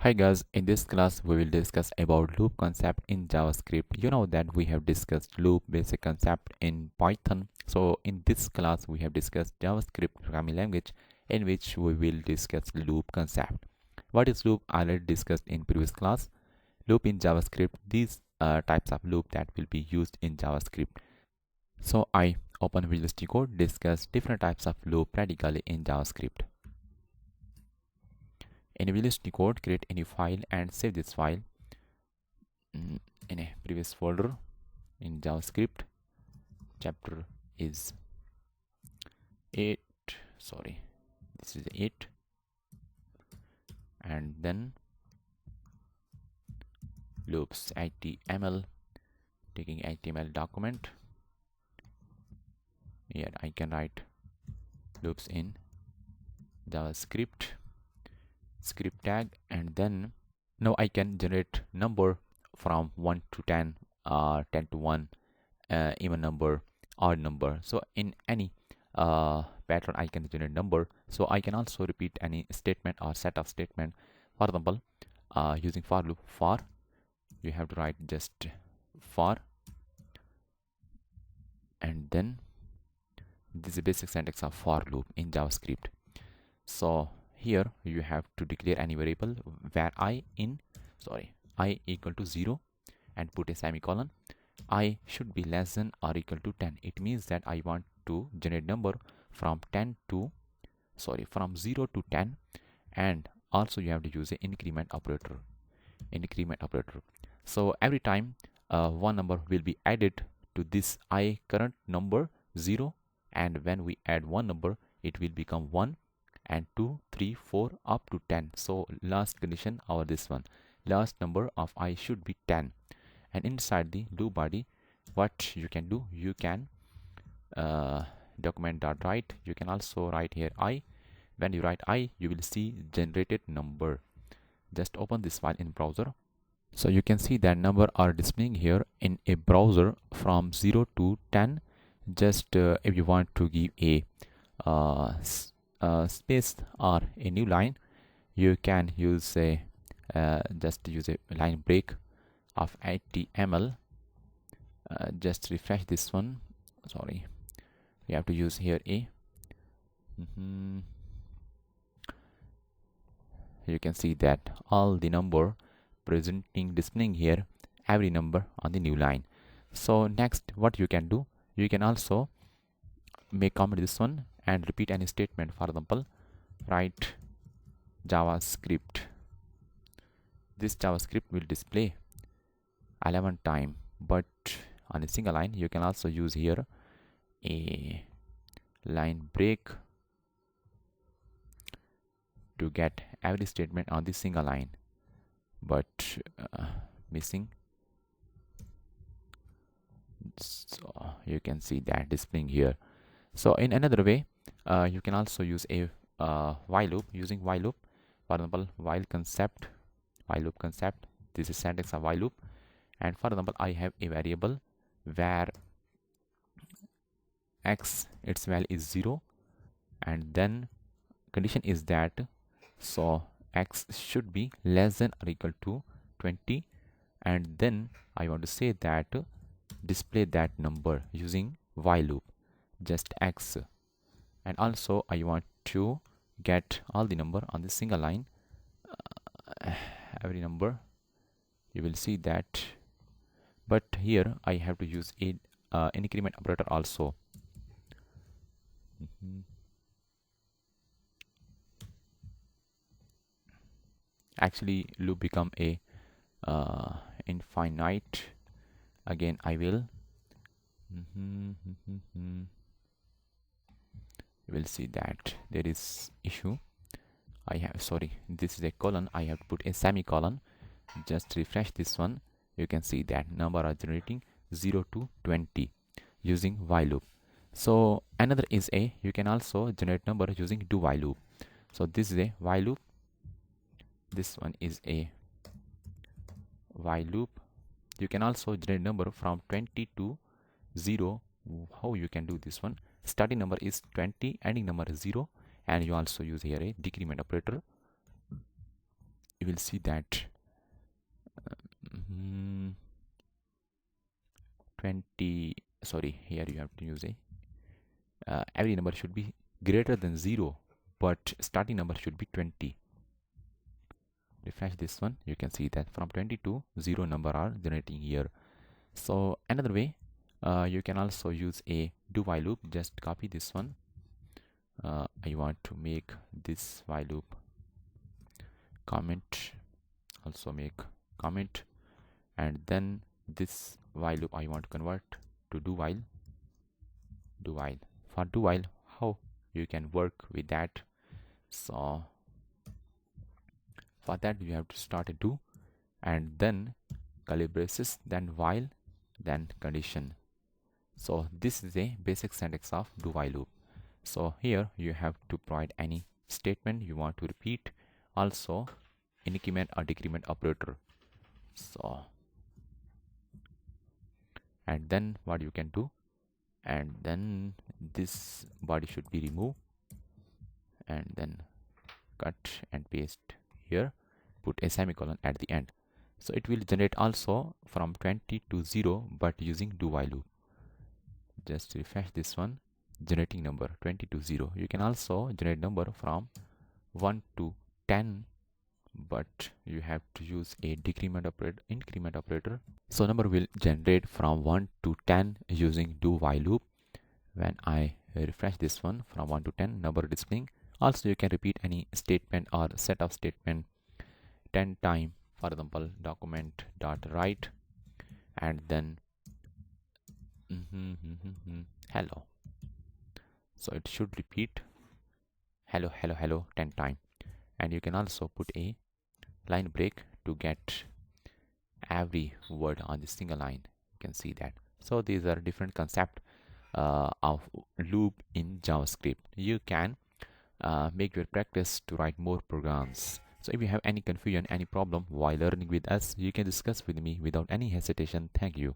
Hi guys, in this class we will discuss about loop concept in JavaScript. You know that we have discussed loop basic concept in Python. So in this class we have discussed JavaScript programming language in which we will discuss loop concept. What is loop? Already discussed in previous class. Loop in JavaScript, these types of loop that will be used in JavaScript. So I open Visual Studio Code, discuss different types of loop practically in JavaScript. In Visual Studio Code, create a new file and save this file in a previous folder in JavaScript. Chapter is 8. Sorry, this is 8. And then loops HTML, taking HTML document. Here I can write loops in JavaScript script tag, and then now I can generate number from 1 to 10, 10 to 1, even number, odd number. So in any pattern I can generate number. So I can also repeat any statement or set of statement. For example, using for loop, for, you have to write just for, and then this is the basic syntax of for loop in JavaScript. So here you have to declare any variable where I equal to 0 and put a semicolon. I should be less than or equal to 10. It means that I want to generate number from 0 to 10, and also you have to use an increment operator. So every time one number will be added to this I current number 0, and when we add one number it will become 1 and 2, 3, 4 up to 10. So last condition or this one, last number of I should be 10. And inside the loop body, what you can do, you can document.write. You can also write here I. When you write I, you will see generated number. Just open this file in browser. So you can see that number are displaying here in a browser from 0 to 10. Just if you want to give a space or a new line, you can use a just use a line break of HTML. Just refresh this one. Sorry, we have to use here a. You can see that all the number displaying here, every number on the new line. So next, what you can do, you can also make comment this one and repeat any statement. For example, write JavaScript. This JavaScript will display 11 times, but on a single line you can also use here a line break to get every statement on this single line, but missing. So you can see that displaying here. So in another way, you can also use a while loop. Using while loop, for example, while loop concept, this is syntax of while loop. And for example, I have a variable where x, its value is 0, and then condition is that so x should be less than or equal to 20, and then I want to say that display that number using while loop, just x. And also I want to get all the number on this single line, every number, you will see that. But here I have to use a increment operator also. Actually loop become a infinite. Again I will you will see that there is issue. I have, sorry, this is a colon, I have to put a semicolon. Just refresh this one. You can see that number are generating 0 to 20 using while loop. So another is a, you can also generate number using do while loop. So this is a while loop, this one is a while loop. You can also generate number from 20 to 0. How you can do this one? Starting number is 20, ending number is 0, and you also use here a decrement operator. you will see that 20, sorry, here you have to use a every number should be greater than 0, but starting number should be 20. Refresh this one, you can see that from 20 to 0 number are generating here. So another way, you can also use a do while loop. Just copy this one. I want to make this while loop comment, also make comment, and then this while loop I want to convert to do while. For do while, how you can work with that? So for that you have to start a do, and then curly braces, then while, then condition. So this is a basic syntax of do while loop. So here you have to provide any statement you want to repeat, also increment or decrement operator. So and then what you can do, and then this body should be removed, and then cut and paste here, put a semicolon at the end. So it will generate also from 20 to 0, but using do while loop. Just refresh this one, generating number 20 to 0. You can also generate number from 1 to 10, but you have to use a decrement operator, increment operator. So number will generate from 1 to 10 using do while loop. When I refresh this one, from 1 to 10 number displaying. Also you can repeat any statement or set of statement 10 times. For example, document dot write, and then hello. So it should repeat hello 10 times. And you can also put a line break to get every word on the single line. You can see that. So these are different concept of loop in JavaScript. You can make your practice to write more programs. So if you have any confusion, any problem while learning with us, you can discuss with me without any hesitation. Thank you.